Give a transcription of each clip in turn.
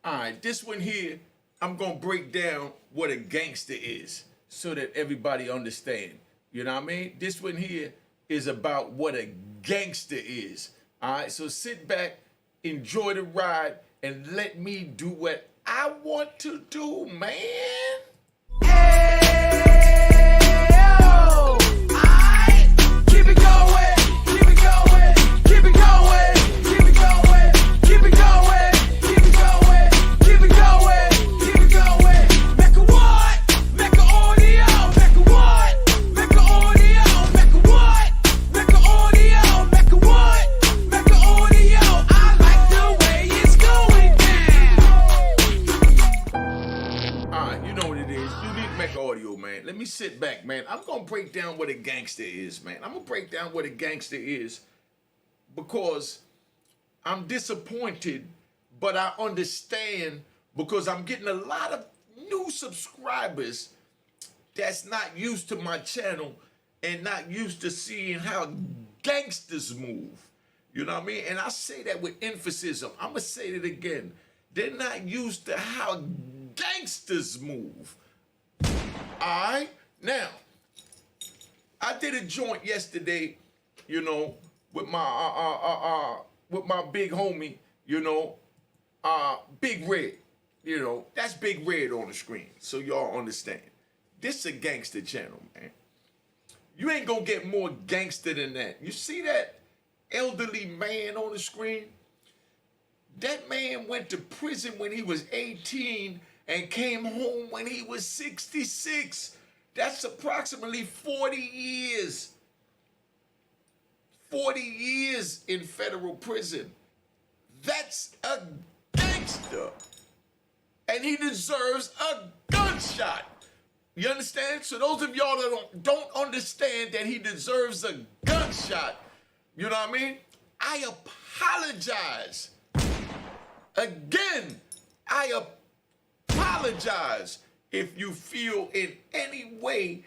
All right, this one here, I'm gonna break down what a gangster is so that everybody understand. You know what I mean? This one here is about what a gangster is. All right, so sit back, enjoy the ride, and let me do what I want to do, man. Let me sit back, man. I'm going to break down what a gangster is, man. I'm going to break down what a gangster is because I'm disappointed, but I understand because I'm getting a lot of new subscribers that's not used to my channel and not used to seeing how gangsters move. You know what I mean? And I say that with emphasis. I'm going to say it again. They're not used to how gangsters move. All right, now, I did a joint yesterday, you know, with my big homie, you know, Big Red, you know, that's Big Red on the screen, so y'all understand. This is a gangster channel, man. You ain't gonna get more gangster than that. You see that elderly man on the screen? That man went to prison when he was 18 and came home when he was 66. That's approximately 40 years. 40 years in federal prison. That's a gangster. And he deserves a gunshot. You understand? So those of y'all that don't understand that he deserves a gunshot, you know what I mean? I apologize. Again, I apologize if you feel in any way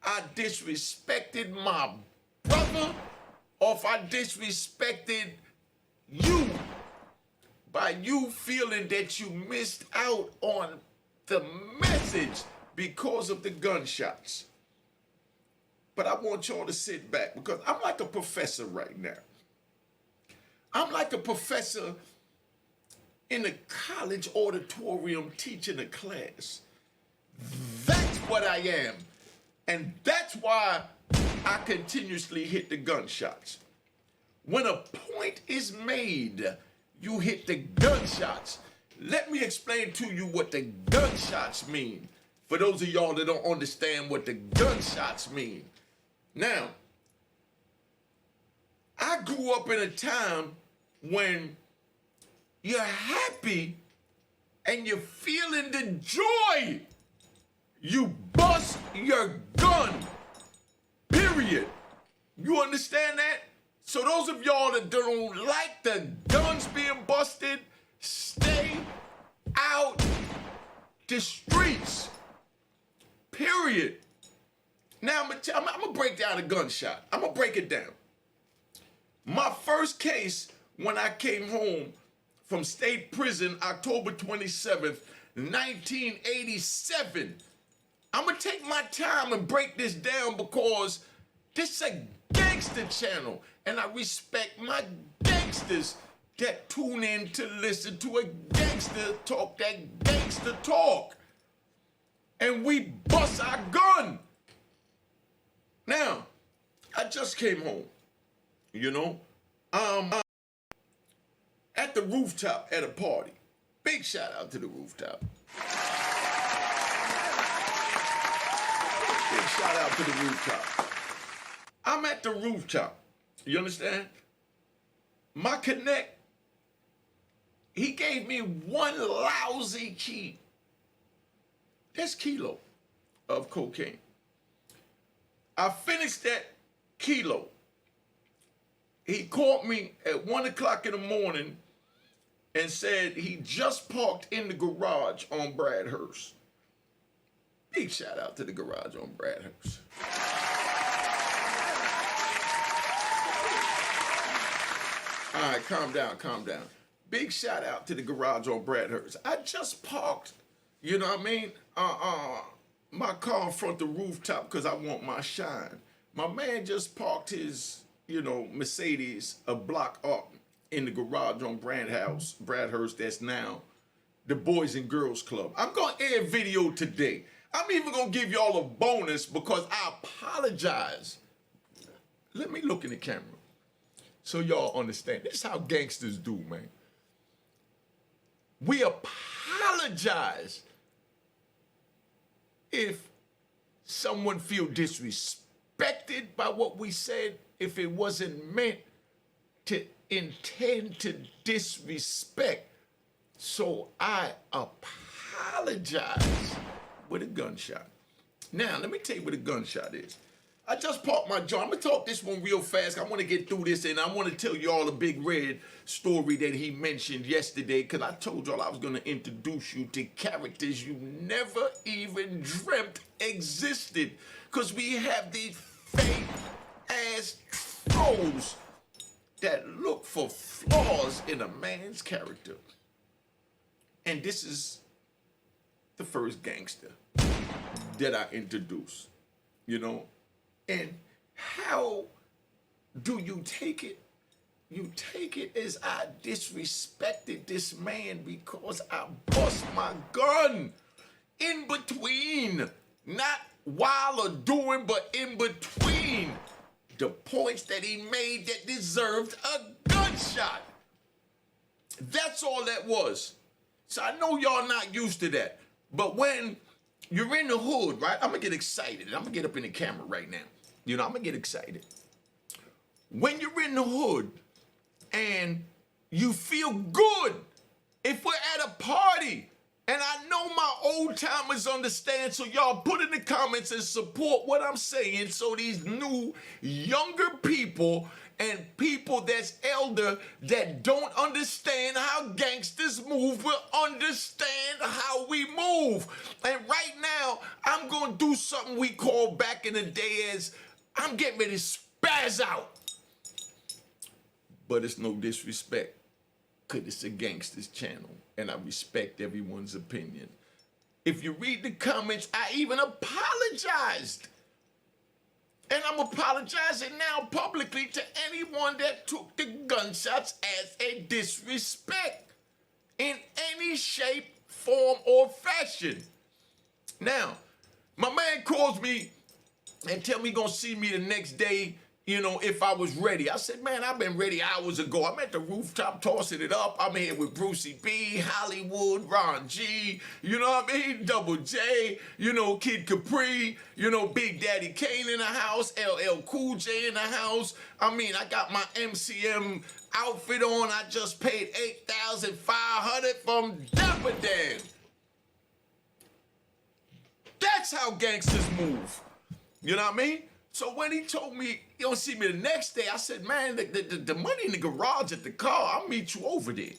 I disrespected my brother or if I disrespected you by you feeling that you missed out on the message because of the gunshots. But I want y'all to sit back because I'm like a professor right now. I'm like a professor in the college auditorium teaching a class. That's what I am. And that's why I continuously hit the gunshots. When a point is made, you hit the gunshots. Let me explain to you what the gunshots mean. For those of y'all that don't understand what the gunshots mean. Now, I grew up in a time when you're happy and you're feeling the joy. You bust your gun, period. You understand that? So those of y'all that don't like the guns being busted, stay out the streets, period. Now I'm gonna break down a gunshot. I'm gonna break it down. My first case when I came home from state prison, October 27th, 1987. I'm gonna take my time and break this down because this is a gangster channel and I respect my gangsters that tune in to listen to a gangster talk that gangster talk. And we bust our gun. Now, I just came home, you know, at the Rooftop at a party. Big shout out to the Rooftop. Big shout out to the Rooftop. I'm at the Rooftop. You understand? My connect, he gave me one lousy key. That's kilo of cocaine. I finished that kilo. He called me at 1 o'clock in the morning and said he just parked in the garage on Bradhurst. Big shout out to the garage on Bradhurst. All right, calm down, calm down. Big shout out to the garage on Bradhurst. I just parked, you know what I mean? My car in front of the rooftop because I want my shine. My man just parked his, Mercedes a block up in the garage on Bradhurst. That's now the Boys and Girls Club. I'm gonna air video today. I'm even gonna give y'all a bonus because I apologize. Let me look in the camera so y'all understand. This is how gangsters do, man. We apologize if someone feel disrespected by what we said, if it wasn't meant to intend to disrespect. So I apologize with a gunshot. Now, let me tell you what a gunshot is. I just parked my jaw. I'm going to talk this one real fast. I want to get through this, and I want to tell you all the Big Red story that he mentioned yesterday, because I told y'all I was going to introduce you to characters you never even dreamt existed, because we have these fake-ass trolls that look for flaws in a man's character. And this is the first gangster that I introduced, And how do you take it? You take it as I disrespected this man because I bust my gun in between, not while or doing, but in between the points that he made that deserved a gunshot. That's all that was. So I know y'all not used to that. But when you're in the hood, right? I'm going to get excited. I'm going to get up in the camera right now. I'm going to get excited. When you're in the hood and you feel good, if we're at a party, and I know my old timers understand, so y'all put in the comments and support what I'm saying so these new, younger people and people that's elder that don't understand how gangsters move will understand how we move. And right now, I'm going to do something we call back in the day as I'm getting ready to spaz out. But it's no disrespect, because it's a gangster's channel, and I respect everyone's opinion. If you read the comments, I even apologized. And I'm apologizing now publicly to anyone that took the gunshots as a disrespect in any shape, form, or fashion. Now, my man calls me and tell me he's gonna see me the next day, if I was ready. I said, man, I've been ready hours ago. I'm at the rooftop tossing it up. I'm here with Brucey B, Hollywood, Ron G, Double J, Kid Capri, Big Daddy Kane in the house, LL Cool J in the house. I got my MCM outfit on. I just paid $8,500 from Dapper Dan. That's how gangsters move. You know what I mean? So when he told me you don't see me the next day, I said, man, the money in the garage at the car, I'll meet you over there.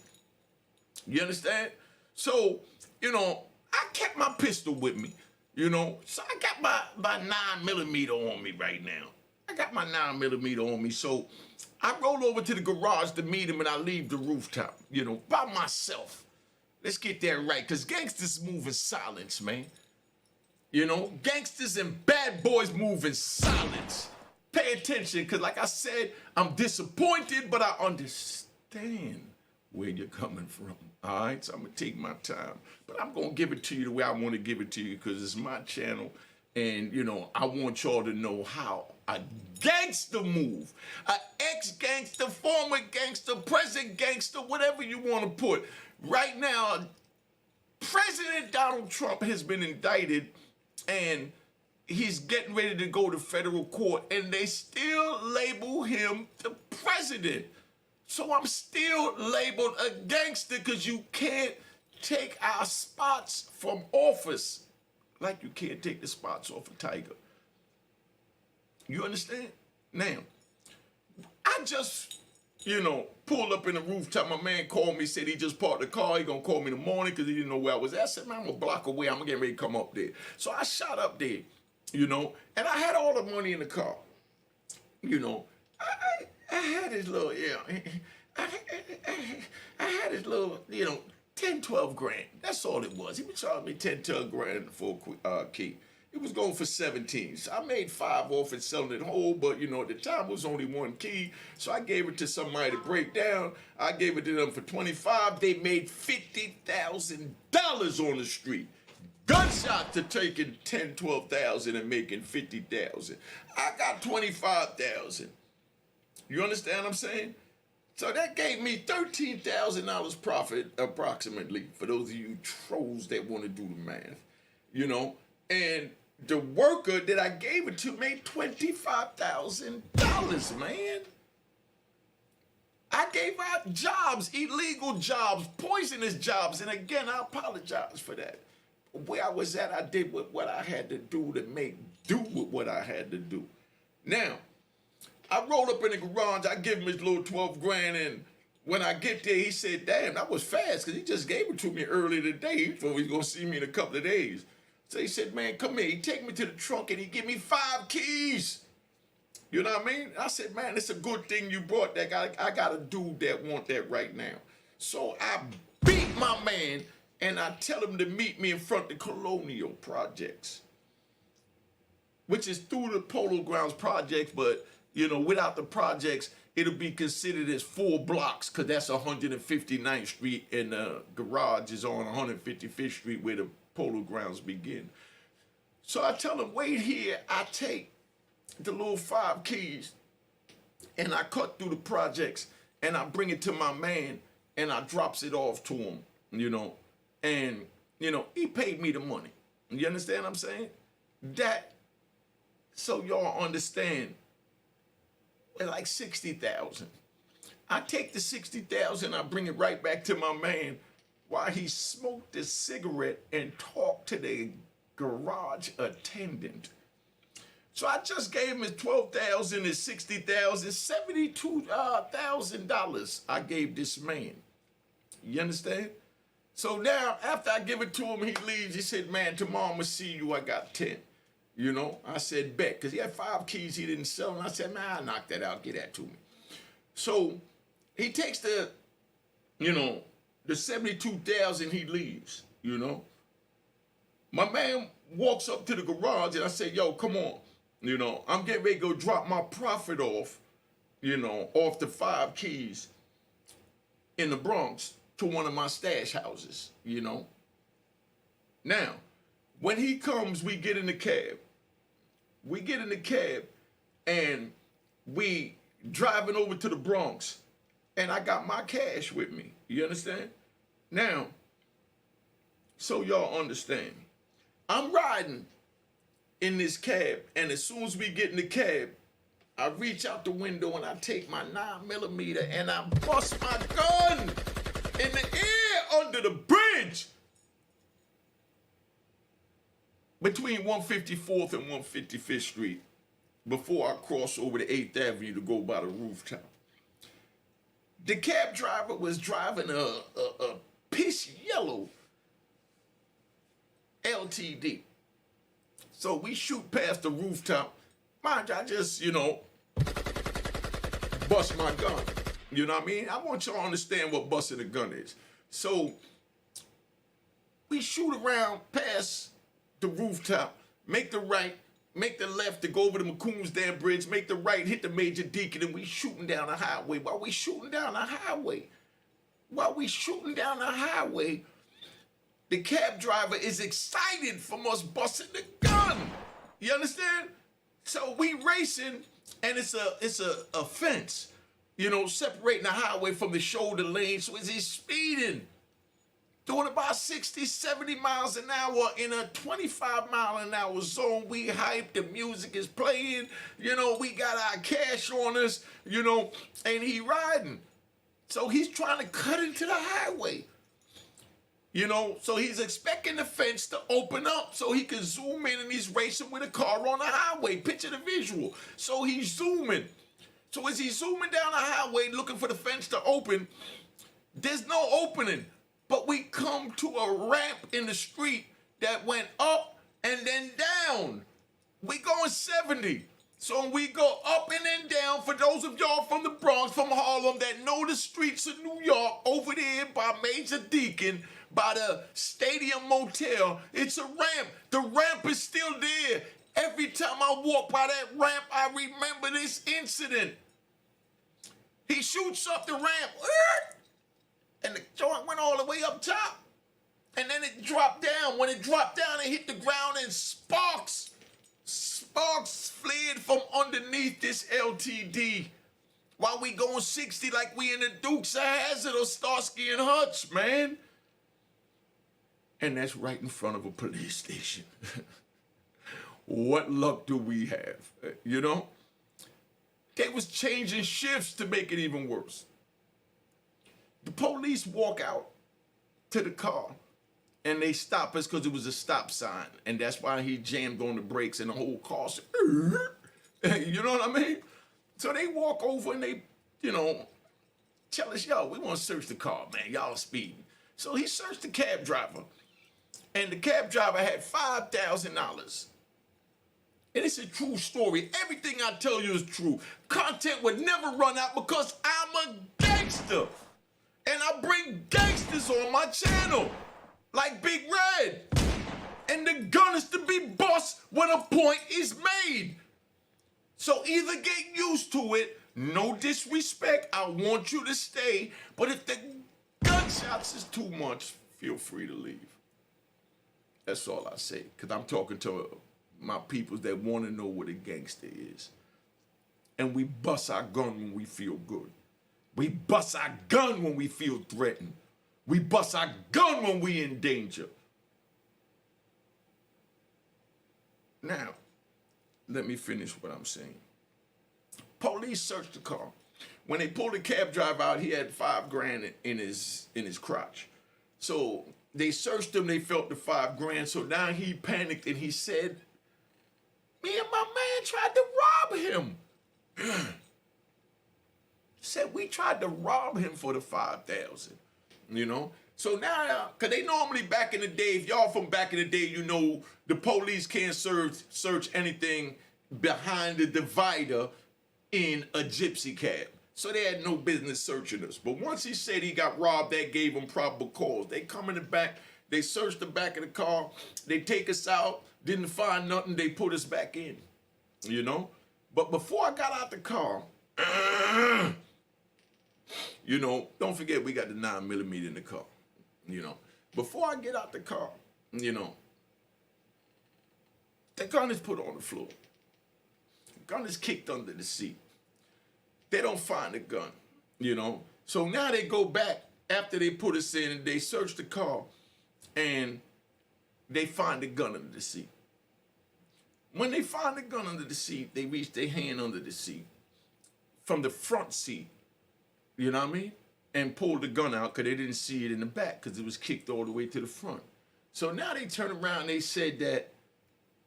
You understand? So, I kept my pistol with me, So I got my 9mm on me right now. I got my 9mm on me. So I roll over to the garage to meet him and I leave the rooftop, by myself. Let's get that right, because gangsters move in silence, man. Gangsters and bad boys move in silence. Pay attention, because like I said, I'm disappointed, but I understand where you're coming from. All right, so I'm going to take my time. But I'm going to give it to you the way I want to give it to you, because it's my channel. And, I want y'all to know how a gangster move. An ex-gangster, former gangster, present gangster, whatever you want to put. Right now, President Donald Trump has been indicted, and he's getting ready to go to federal court, and they still label him the president. So I'm still labeled a gangster because you can't take our spots from office like you can't take the spots off of Tiger. You understand? Now, I just, pulled up in the rooftop. My man called me, said he just parked the car. He gonna call me in the morning because he didn't know where I was at. I said, man, I'm a block away. I'm gonna get ready to come up there. So I shot up there, and I had all the money in the car. I had this little, I I, I had his little, 10, 12 grand. That's all it was. He was charging me 10, 12 grand for a key. It was going for 17. So I made 5 off it selling it whole, but at the time it was only 1 key. So I gave it to somebody to break down. I gave it to them for 25. They made $50,000 on the street. Gunshots to taking 10, 12,000 and making 50,000. I got 25,000. You understand what I'm saying? So that gave me $13,000 profit approximately for those of you trolls that want to do the math. And the worker that I gave it to made $25,000, man. I gave out jobs, illegal jobs, poisonous jobs, and again, I apologize for that. Where I was at, I did what I had to do to do with what I had to do. Now, I rolled up in the garage, I give him his little 12 grand, and when I get there, he said, damn, that was fast, because he just gave it to me earlier today. He thought he was going to see me in a couple of days. So he said, man, come here. He take me to the trunk, and he give me 5 keys. You know what I mean? I said, man, it's a good thing you brought that. I got a dude that want that right now. So I beat my man, and I tell him to meet me in front of the Colonial Projects, which is through the Polo Grounds Projects, but, without the projects, it'll be considered as 4 blocks, because that's 159th Street, and the garage is on 155th Street where the Polo Grounds begin. So I tell him, wait here. I take the little 5 keys, and I cut through the projects, and I bring it to my man, and I drops it off to him, and, he paid me the money. You understand what I'm saying? That, so y'all understand, like 60,000. I take the 60,000, I bring it right back to my man while he smoked a cigarette and talked to the garage attendant. So I just gave him his 12,000, his 60,000, $72,000 I gave this man. You understand? So now, after I give it to him, he leaves. He said, man, tomorrow I'm going to see you. I got 10. I said, bet. Because he had 5 keys he didn't sell. And I said, man, I'll knock that out. Get that to me. So he takes the 72,000, he leaves, My man walks up to the garage, and I say, yo, come on. I'm getting ready to go drop my profit off, off the 5 keys in the Bronx to one of my stash houses, Now, when he comes, we get in the cab. And we driving over to the Bronx, and I got my cash with me. You understand? Now, so y'all understand, I'm riding in this cab, and as soon as we get in the cab, I reach out the window and I take my 9mm and I bust my gun in the air under the bridge between 154th and 155th Street before I cross over to 8th Avenue to go by the Rooftop. The cab driver was driving a piss yellow LTD. So we shoot past the Rooftop. Mind you, I just, bust my gun. You know what I mean? I want y'all to understand what busting a gun is. So we shoot around past the Rooftop, make the right, make the left to go over the McCombs Dam Bridge, make the right, hit the Major Deacon, and we shooting down the highway. While we shooting down the highway, the cab driver is excited from us busting the gun. You understand? So we racing, and it's a fence, separating the highway from the shoulder lane. So as he's speeding, doing about 60, 70 miles an hour in a 25-mile-an-hour zone. We hype, the music is playing, we got our cash on us, and he riding. So he's trying to cut into the highway. So he's expecting the fence to open up so he can zoom in, and he's racing with a car on the highway. Picture the visual. So he's zooming. So as he's zooming down the highway looking for the fence to open, there's no opening. But we come to a ramp in the street that went up and then down. We going 70. So we go up and then down. For those of y'all from the Bronx, from Harlem, that know the streets of New York, over there by Major Deacon, by the Stadium Motel, it's a ramp. The ramp is still there. Every time I walk by that ramp, I remember this incident. He shoots up the ramp, and the joint went all the way up top. And then it dropped down. When it dropped down, it hit the ground, and sparks fled from underneath this LTD while we going 60 like we in the Dukes of Hazzard or Starsky and Hutch, man. And that's right in front of a police station. What luck do we have? You know? They was changing shifts to make it even worse. The police walk out to the car and they stop us because it was a stop sign. And that's why he jammed on the brakes and the whole car said, you know what I mean? So they walk over and they, you know, tell us, yo, we want to search the car, man. Y'all speeding. So he searched the cab driver. And the cab driver had $5,000. And it's a true story. Everything I tell you is true. Content would never run out because I'm a gangster. And I bring gangsters on my channel, like Big Red. And the gun is to be bust when a point is made. So either get used to it, no disrespect, I want you to stay. But if the gunshots is too much, feel free to leave. That's all I say, because I'm talking to my peoples that want to know what a gangster is. And we bust our gun when we feel good. We bust our gun when we feel threatened. We bust our gun when we in danger. Now, let me finish what I'm saying. Police searched the car. When they pulled the cab driver out, he had $5,000 in his crotch. So they searched him, they felt the $5,000. So now he panicked and he said, me and my man tried to rob him. Said we tried to rob him for the $5,000, you know? So now, because they normally back in the day, if y'all from back in the day, you know, the police can't search anything behind the divider in a gypsy cab. So they had no business searching us. But once he said he got robbed, that gave him probable cause. They come in the back, they search the back of the car, they take us out, didn't find nothing, they put us back in, you know? But before I got out the car, you know, don't forget we got the 9mm in the car, you know? Before I get out the car, you know, the gun is put on the floor. The gun is kicked under the seat. They don't find the gun, you know? So now they go back after they put us in and they search the car and they find the gun under the seat. When they find the gun under the seat, they reach their hand under the seat from the front seat, you know what I mean? And pull the gun out because they didn't see it in the back because it was kicked all the way to the front. So now they turn around and they said that,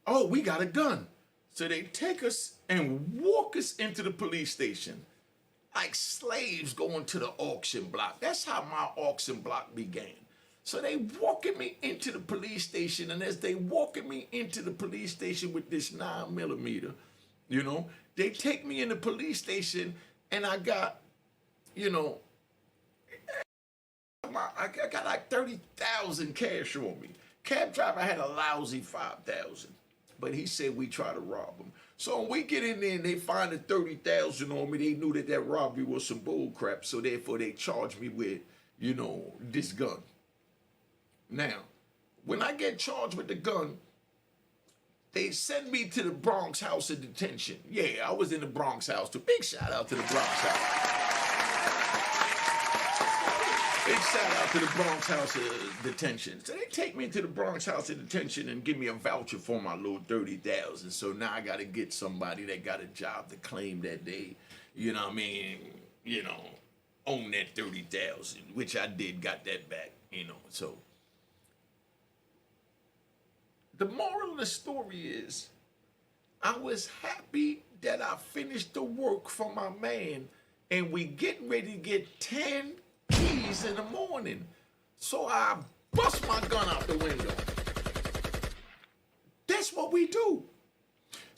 oh, we got a gun. So they take us and walk us into the police station like slaves going to the auction block. That's how my auction block began. So they walking me into the police station, and as they walking me into the police station with this 9mm, you know, they take me in the police station, and I got, you know, I got like 30,000 cash on me. Cab driver had a lousy 5,000, but he said we try to rob him. So when we get in there and they find the 30,000 on me, they knew that that robbery was some bull crap. So therefore they charged me with, you know, this gun. Now, when I get charged with the gun, they send me to the Bronx house of detention. Yeah, I was in the Bronx house too. Big shout out to the Bronx house. Big shout out to the Bronx house of detention. So they take me to the Bronx house of detention and give me a voucher for my little 30,000. So now I got to get somebody that got a job to claim that they, you know what I mean, you know, own that 30,000, which I did, got that back, you know. So the moral of the story is I was happy that I finished the work for my man and we getting ready to get 10 keys in the morning. So I bust my gun out the window. That's what we do.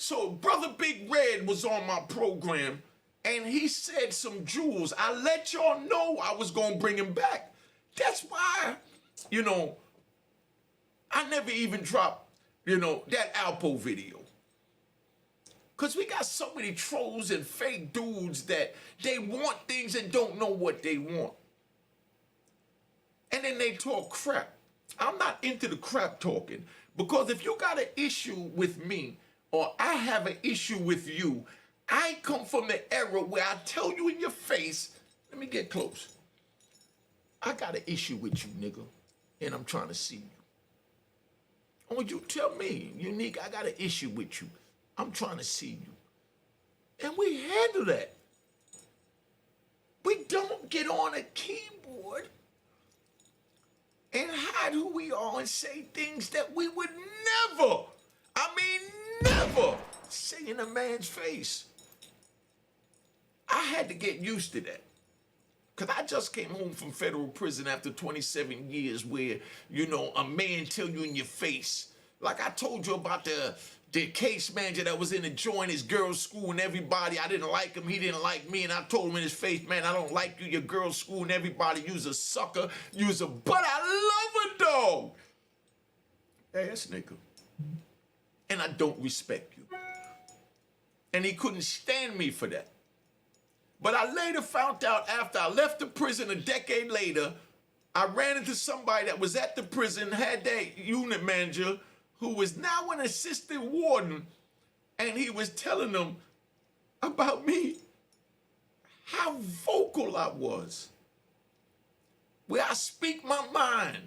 So Brother Big Red was on my program, and he said some jewels. I let y'all know I was going to bring him back. That's why, you know, I never even dropped, you know, that Alpo video. Because we got so many trolls and fake dudes that they want things and don't know what they want. And then they talk crap. I'm not into the crap talking. Because if you got an issue with me or I have an issue with you, I come from the era where I tell you in your face, let me get close. I got an issue with you, nigga, and I'm trying to see you. Or you tell me, Unique, I got an issue with you. I'm trying to see you. And we handle that. We don't get on a keyboard and hide who we are and say things that we would never, I mean never, say in a man's face. I had to get used to that. Because I just came home from federal prison after 27 years where, you know, a man tell you in your face, like I told you about the case manager that was in the joint his girl's school and everybody, I didn't like him, he didn't like me, and I told him in his face, man, I don't like you, your girl's school and everybody, you's a sucker, but I love a dog. Ass nigga. And I don't respect you. And he couldn't stand me for that. But I later found out after I left the prison a decade later, I ran into somebody that was at the prison, had that unit manager, who was now an assistant warden, and he was telling them about me, how vocal I was, where I speak my mind.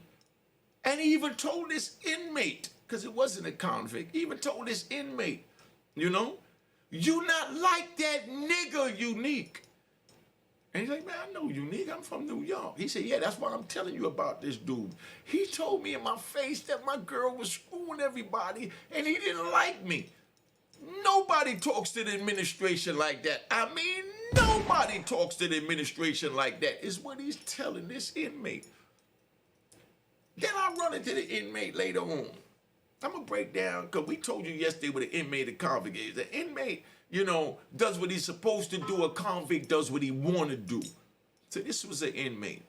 And he even told this inmate, because it wasn't a convict, he even told this inmate, you know, you not like that nigga Unique. And he's like, man, I know Unique, I'm from New York. He said, yeah, that's what I'm telling you about this dude. He told me in my face that my girl was screwing everybody and he didn't like me. Nobody talks to the administration like that. I mean, nobody talks to the administration like that, is what he's telling this inmate. Then I run into the inmate later on. I'm going to break down, because we told you yesterday what an inmate and convict is. The inmate, you know, does what he's supposed to do. A convict does what he want to do. So this was an inmate.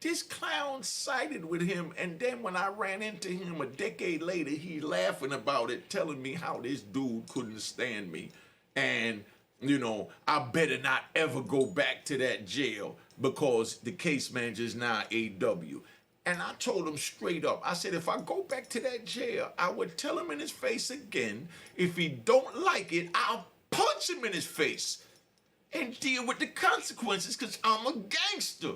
This clown sided with him, and then when I ran into him a decade later, he laughing about it, telling me how this dude couldn't stand me. And, you know, I better not ever go back to that jail because the case manager is now AW. And I told him straight up, I said, if I go back to that jail, I would tell him in his face again, if he don't like it, I'll punch him in his face and deal with the consequences because I'm a gangster.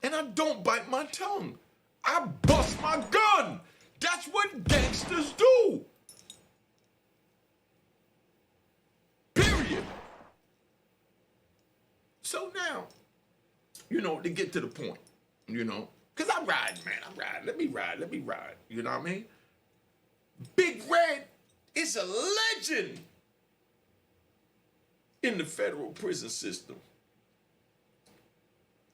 And I don't bite my tongue. I bust my gun. That's what gangsters do. Period. So now, you know, to get to the point, you know, because I'm riding, man, I'm riding. Let me ride. You know what I mean? Big Red is a legend in the federal prison system.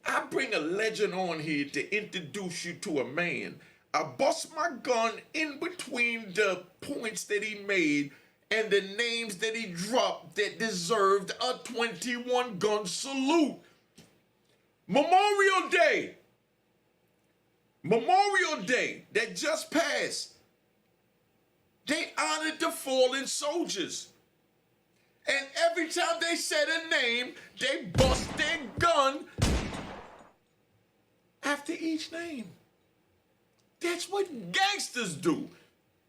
I bring a legend on here to introduce you to a man. I bust my gun in between the points that he made and the names that he dropped that deserved a 21 gun salute. Memorial Day that just passed, they honored the fallen soldiers. And every time they said a name, they bust their gun after each name. That's what gangsters do.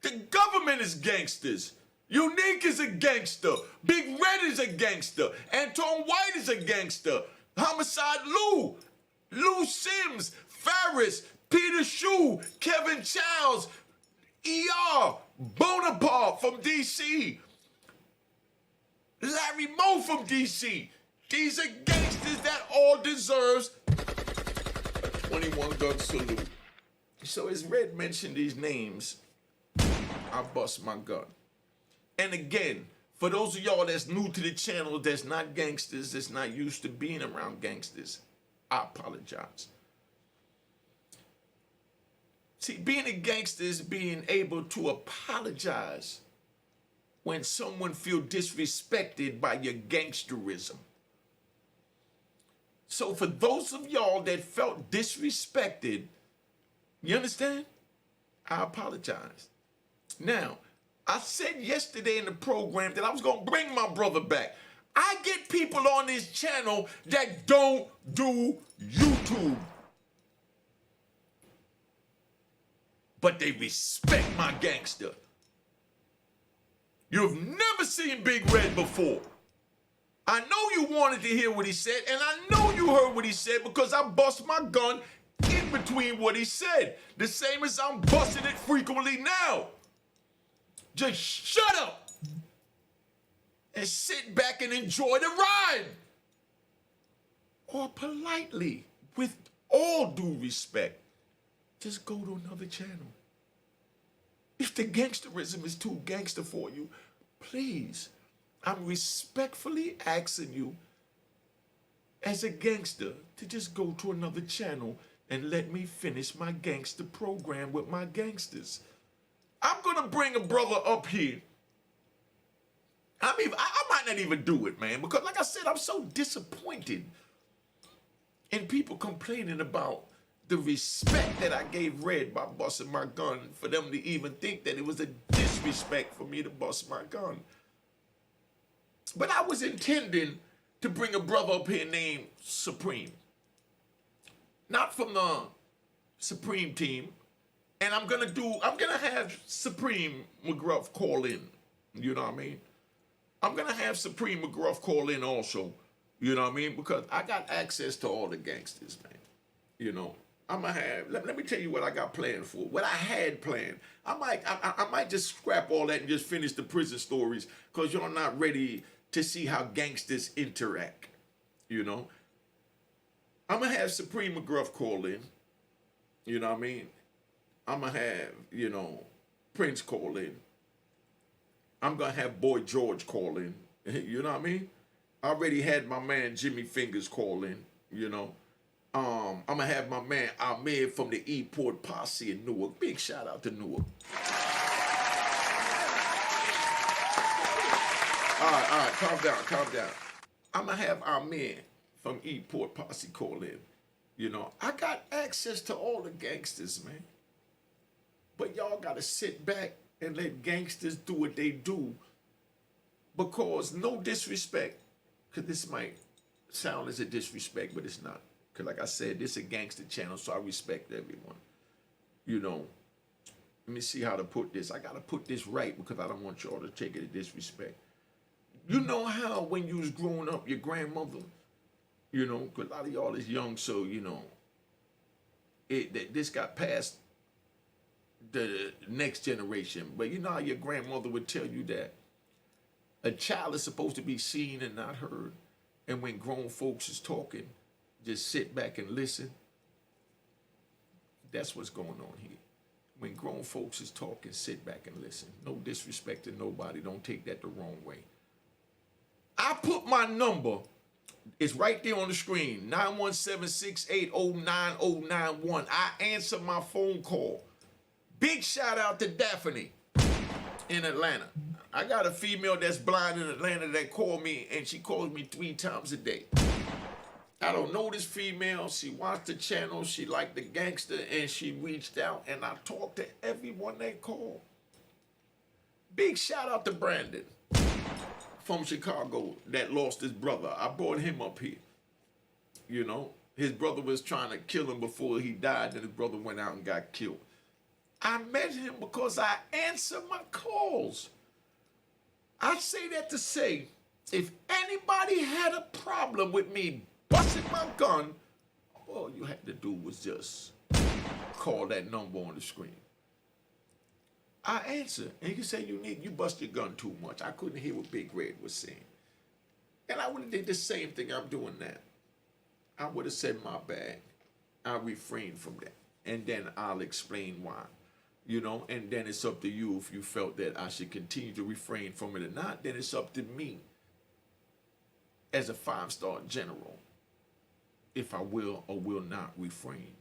The government is gangsters. Unique is a gangster. Big Red is a gangster. Anton White is a gangster. Homicide Lou Sims, Ferris, Peter Shue, Kevin Childs, ER, Bonaparte from DC, Larry Moe from DC. These are gangsters that all deserves a 21 gun salute. So as Red mentioned these names, I bust my gun. And again, for those of y'all that's new to the channel, that's not gangsters, that's not used to being around gangsters, I apologize. See, being a gangster is being able to apologize when someone feel disrespected by your gangsterism. So for those of y'all that felt disrespected, you understand? I apologize. Now, I said yesterday in the program that I was going to bring my brother back. I get people on this channel that don't do YouTube, but they respect my gangster. You've never seen Big Red before. I know you wanted to hear what he said, and I know you heard what he said because I bust my gun in between what he said. The same as I'm busting it frequently now. Just shut up and sit back and enjoy the ride. Or politely, with all due respect, just go to another channel. If the gangsterism is too gangster for you, please, I'm respectfully asking you as a gangster to just go to another channel and let me finish my gangster program with my gangsters. I'm going to bring a brother up here. I might not even do it, man, because like I said, I'm so disappointed in people complaining about the respect that I gave Red by busting my gun, for them to even think that it was a disrespect for me to bust my gun. But I was intending to bring a brother up here named Supreme. Not from the Supreme team. And I'm gonna have Supreme McGruff call in. You know what I mean? I'm gonna have Supreme McGruff call in also. You know what I mean? Because I got access to all the gangsters, man. You know, I'm gonna have, let me tell you what I got planned for. What I had planned. I might just scrap all that and just finish the prison stories because y'all not ready to see how gangsters interact. You know? I'm gonna have Supreme McGruff call in. You know what I mean? I'm gonna have, you know, Prince call in. I'm gonna have Boy George call in. You know what I mean? I already had my man Jimmy Fingers call in, you know. I'm gonna have my man Ahmed from the E-Port Posse in Newark. Big shout out to Newark. All right, calm down. I'm gonna have Ahmed from E-Port Posse call in. You know, I got access to all the gangsters, man. But y'all gotta sit back and let gangsters do what they do. Because no disrespect, because this might sound as a disrespect, but it's not. Because like I said, this is a gangster channel, so I respect everyone. You know, let me see how to put this. I got to put this right because I don't want y'all to take it as disrespect. You know how when you was growing up, your grandmother, you know, because a lot of y'all is young, so, you know, this got passed the next generation. But you know how your grandmother would tell you that a child is supposed to be seen and not heard. And when grown folks is talking, just sit back and listen. That's what's going on here. When grown folks is talking, sit back and listen. No disrespect to nobody. Don't take that the wrong way. I put my number, it's right there on the screen, 917-680-9091. I answer my phone call. Big shout out to Daphne in Atlanta. I got a female that's blind in Atlanta that called me, and she calls me 3 times a day. I don't know this female. She watched the channel. She liked the gangster, and she reached out, and I talked to everyone that called. Big shout out to Brandon from Chicago that lost his brother. I brought him up here. You know, his brother was trying to kill him before he died, and his brother went out and got killed. I met him because I answer my calls. I say that to say, if anybody had a problem with me busting my gun, all you had to do was just call that number on the screen. I answer, and you can say you bust your gun too much. I couldn't hear what Big Red was saying. And I would have did the same thing I'm doing now. I would have said my bad. I refrained from that. And then I'll explain why. You know, and then it's up to you if you felt that I should continue to refrain from it or not. Then it's up to me as a 5-star general if I will or will not refrain.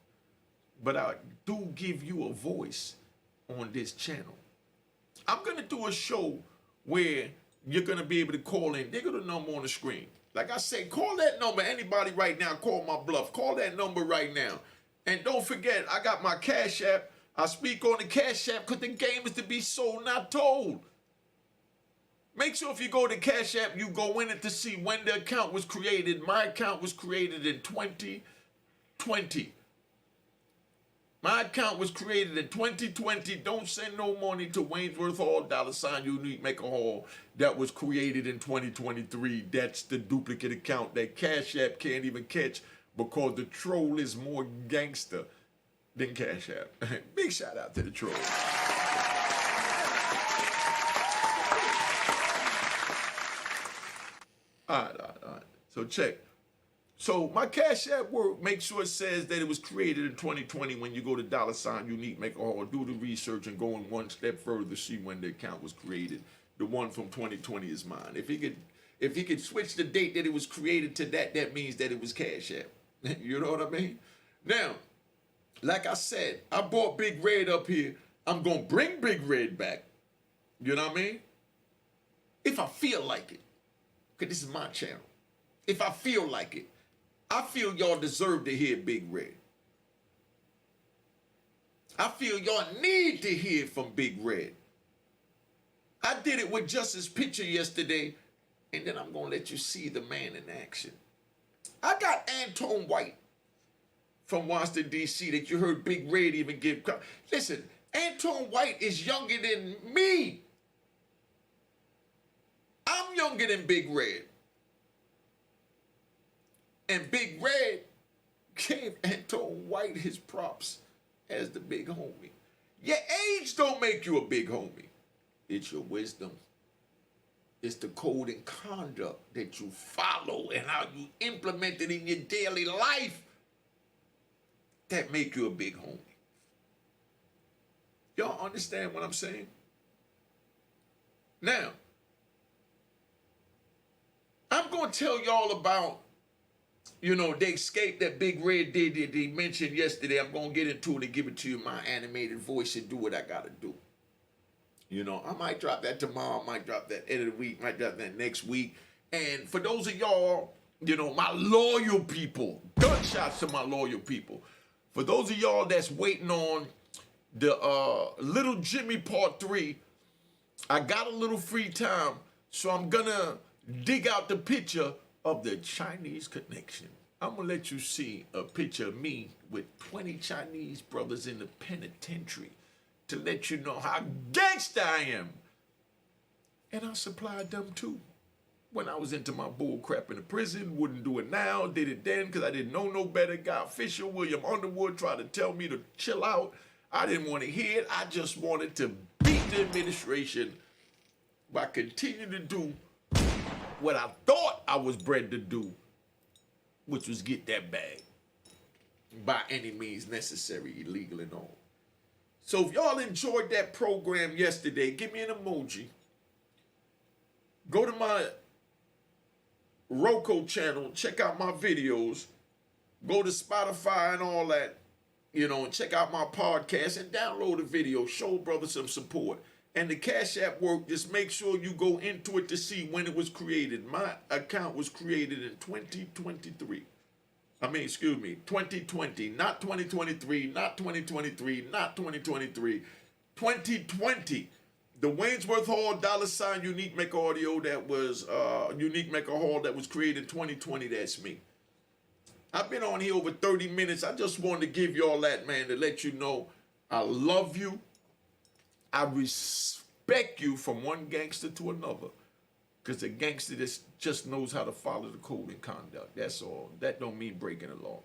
But I do give you a voice on this channel. I'm going to do a show where you're going to be able to call in. They're going to number on the screen. Like I say, call that number. Anybody right now, call my bluff. Call that number right now. And don't forget, I got my Cash App. I speak on the Cash App because the game is to be sold, not told. Make sure if you go to Cash App, you go in it to see when the account was created. My account was created in 2020. My account was created in 2020. Don't send no money to Waynesworth Hall, $ Unique Maker Hall. That was created in 2023. That's the duplicate account that Cash App can't even catch because the troll is more gangster than Cash App. Big shout out to the troll. All right. So check. So my Cash App work, make sure it says that it was created in 2020 when you go to $ Unique Maker Hall, do the research and go in one step further to see when the account was created. The one from 2020 is mine. If he could switch the date that it was created to that, that means that it was Cash App. You know what I mean? Now, like I said, I brought Big Red up here. I'm going to bring Big Red back. You know what I mean? If I feel like it. Because this is my channel. If I feel like it. I feel y'all deserve to hear Big Red. I feel y'all need to hear from Big Red. I did it with Justice Picture yesterday, and then I'm going to let you see the man in action. I got Anton White from Washington, D.C. that you heard Big Red even give. Listen, Anton White is younger than me. I'm younger than Big Red. And Big Red gave Anton White his props as the big homie. Your age don't make you a big homie. It's your wisdom. It's the code and conduct that you follow and how you implement it in your daily life that make you a big homie. Y'all understand what I'm saying? Now, I'm going to tell y'all about, you know, the escape that Big Red did that he mentioned yesterday. I'm going to get into it and give it to you in my animated voice and do what I got to do. You know, I might drop that tomorrow. I might drop that end of the week. Might drop that next week. And for those of y'all, you know, my loyal people, gunshots to my loyal people. For those of y'all that's waiting on the Little Jimmy Part 3, I got a little free time. So I'm going to dig out the picture of the Chinese connection. I'm going to let you see a picture of me with 20 Chinese brothers in the penitentiary to let you know how gangsta I am. And I supplied them too. When I was into my bull crap in the prison, wouldn't do it now, did it then because I didn't know no better. Got Fisher, William Underwood tried to tell me to chill out. I didn't want to hear it. I just wanted to beat the administration by continuing to do what I thought I was bred to do, which was get that bag by any means necessary, illegal and all. So if y'all enjoyed that program yesterday, give me an emoji. Go to my Roku channel, check out my videos. Go to Spotify and all that, you know, and check out my podcast and download the video. Show brother some support. And the Cash App work, just make sure you go into it to see when it was created. My account was created in 2023. 2020, not 2023, not 2023, not 2023, 2020. The Waynesworth Hall $ Unique Maker Audio that was Unique Maker Hall that was created in 2020, that's me. I've been on here over 30 minutes. I just wanted to give y'all that, man, to let you know I love you. I respect you from one gangster to another. Because the gangster just knows how to follow the code and conduct. That's all. That don't mean breaking the law.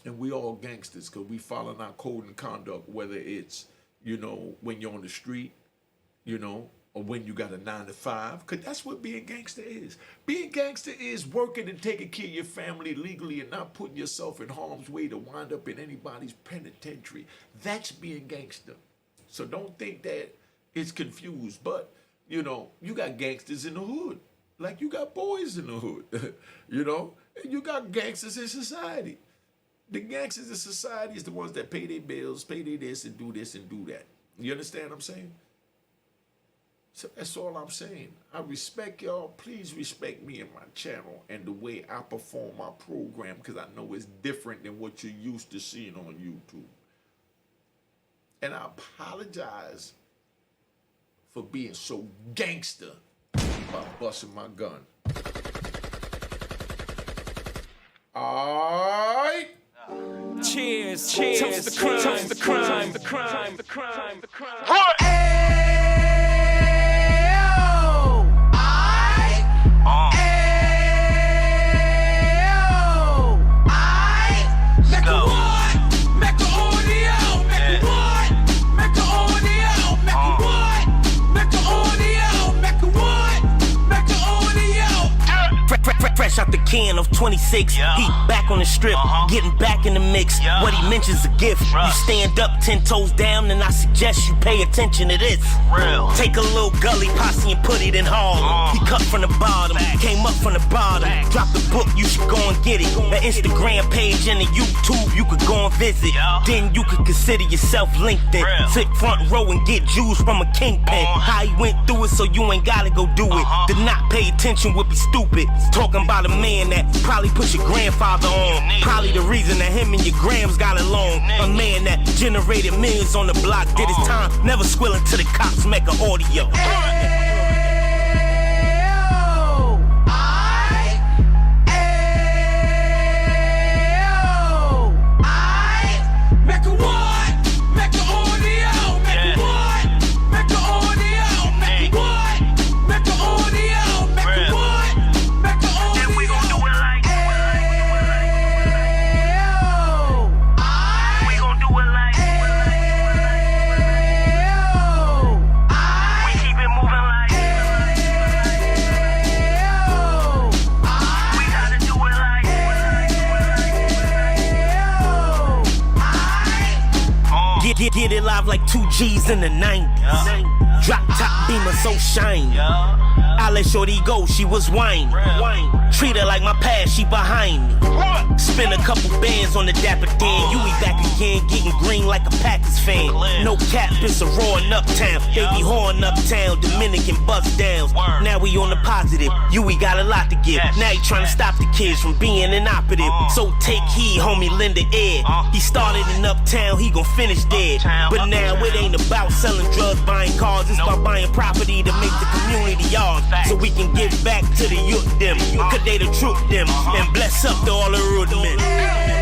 And we all gangsters because we follow our code and conduct, whether it's, you know, when you're on the street, you know, or when you got a 9 to 5. Because that's what being gangster is. Being gangster is working and taking care of your family legally and not putting yourself in harm's way to wind up in anybody's penitentiary. That's being gangster. So don't think that it's confused. But you know, you got gangsters in the hood, like you got boys in the hood, you know, and you got gangsters in society. The gangsters in society is the ones that pay their bills, pay their this and do that. You understand what I'm saying? So that's all I'm saying. I respect y'all. Please respect me and my channel and the way I perform my program, because I know it's different than what you're used to seeing on YouTube. And I apologize for being so gangster by busting my gun. All right. Cheers, cheers, toast the crime, toast the crime, the crime, the crime, the crime. Fresh out the can of 26, yeah. He back on the strip, getting back in the mix. Yeah. What he mentions a gift. You stand up 10 toes down, and I suggest you pay attention to this. Real. Take a little gully posse and put it in Harlem. He cut from the bottom, came up from the bottom. Drop the book, you should go and get it. The Instagram page and the YouTube, you could go and visit. Then you could consider yourself LinkedIn. Sit front row and get Jews from a kingpin. How he went through it, so you ain't gotta go do it. To not pay attention would be stupid. Talking about a man that probably put your grandfather on. Probably the reason that him and your grams got along. A man that generated millions on the block, did his time, never squilling to the cops, Mecca audio. Get it live like 2 G's in the 90s. Drop top beamer so shiny. I let shorty go, she was whining. Treat her like my past, she behind me. Spin a couple bands on the dapper Dan. You be back again, getting green like a Packers fan. No cap, it's a roaring uptown. They be whoring uptown, Dominican bust downs. Now we on the positive, we got a lot to give. Now he trying to stop the kids from being inoperative. So take heed, homie, lend a ear. He started in uptown, he gon' finish dead. But now it ain't about selling drugs, buying cars. It's about buying property to make the community yours. So we can give back to the youth them. Cause they the truth them. And bless up to all the root men.